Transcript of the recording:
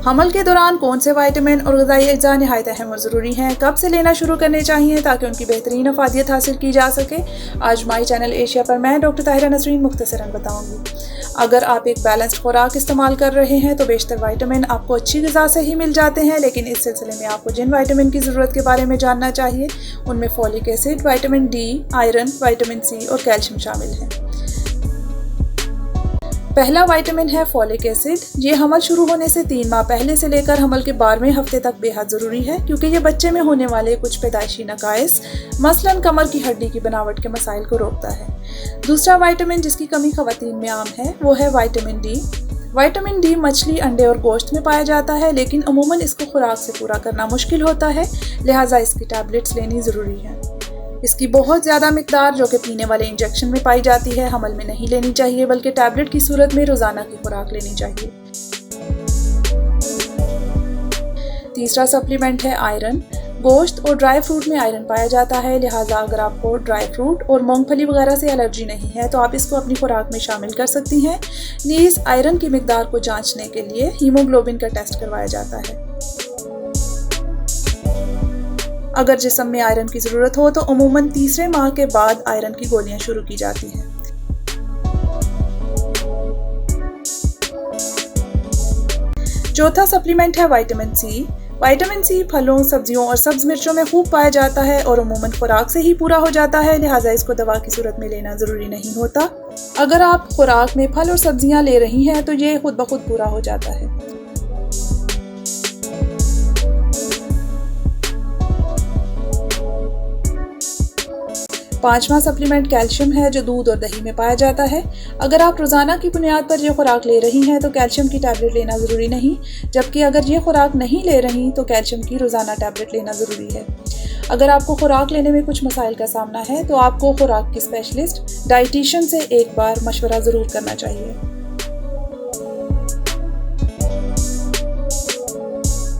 हमल के दौरान कौन से विटामिन और ग़िज़ाई अज्जा नहायत अहम और ज़रूरी हैं, कब से लेना शुरू करने चाहिए ताकि उनकी बेहतरीन अफादियत हासिल की जा सके, आज माई चैनल एशिया पर मैं डॉक्टर ताहिरा नसरीन मुख्तसरन बताऊंगी। अगर आप एक बैलेंस्ड खुराक इस्तेमाल कर रहे हैं तो बेशतर विटामिन आपको अच्छी ग़िज़ा से ही मिल जाते हैं, लेकिन इस सिलसिले में आपको जिन विटामिन की ज़रूरत के बारे में जानना चाहिए उनमें folic acid, vitamin D, iron, vitamin C और कैल्शियम शामिल हैं। पहला विटामिन है फॉलिक एसिड। ये हमल शुरू होने से 3 माह पहले से लेकर हमल के 12वें हफ्ते तक बेहद ज़रूरी है, क्योंकि ये बच्चे में होने वाले कुछ पैदाइशी नकाइस मसलन कमर की हड्डी की बनावट के मसाइल को रोकता है। दूसरा विटामिन जिसकी कमी ख़वातीन में आम है वो है विटामिन डी। विटामिन डी मछली, अंडे और गोश्त में पाया जाता है, लेकिन अमूमन इसको खुराक से पूरा करना मुश्किल होता है, लिहाजा इसकी टैबलेट्स लेनी ज़रूरी है। इसकी बहुत ज़्यादा मिकदार जो कि पीने वाले इंजेक्शन में पाई जाती है हमल में नहीं लेनी चाहिए, बल्कि टैबलेट की सूरत में रोज़ाना की खुराक लेनी चाहिए। तीसरा सप्लीमेंट है आयरन। गोश्त और ड्राई फ्रूट में आयरन पाया जाता है, लिहाजा अगर आपको ड्राई फ्रूट और मूंगफली वगैरह से एलर्जी नहीं है तो आप इसको अपनी खुराक में शामिल कर सकती हैं। नीज़ आयरन की मिकदार को जांचने के लिए हीमोग्लोबिन का टेस्ट करवाया जाता है। अगर जिस्म में आयरन की ज़रूरत हो तो अमूमन तीसरे माह के बाद आयरन की गोलियां शुरू की जाती हैं। चौथा सप्लीमेंट है विटामिन सी। विटामिन सी फलों, सब्जियों और सब्ज मिर्चों में खूब पाया जाता है और अमूमन खुराक से ही पूरा हो जाता है, लिहाजा इसको दवा की सूरत में लेना ज़रूरी नहीं होता। अगर आप खुराक में फल और सब्जियां ले रही हैं तो ये खुद ब खुद पूरा हो जाता है। पांचवा सप्लीमेंट कैल्शियम है, जो दूध और दही में पाया जाता है। अगर आप रोज़ाना की बुनियाद पर यह खुराक ले रही हैं तो कैल्शियम की टैबलेट लेना ज़रूरी नहीं, जबकि अगर ये खुराक नहीं ले रही तो कैल्शियम की रोज़ाना टैबलेट लेना ज़रूरी है। अगर आपको खुराक लेने में कुछ मसाइल का सामना है तो आपको खुराक की स्पेशलिस्ट डाइटिशियन से एक बार मशवरा ज़रूर करना चाहिए।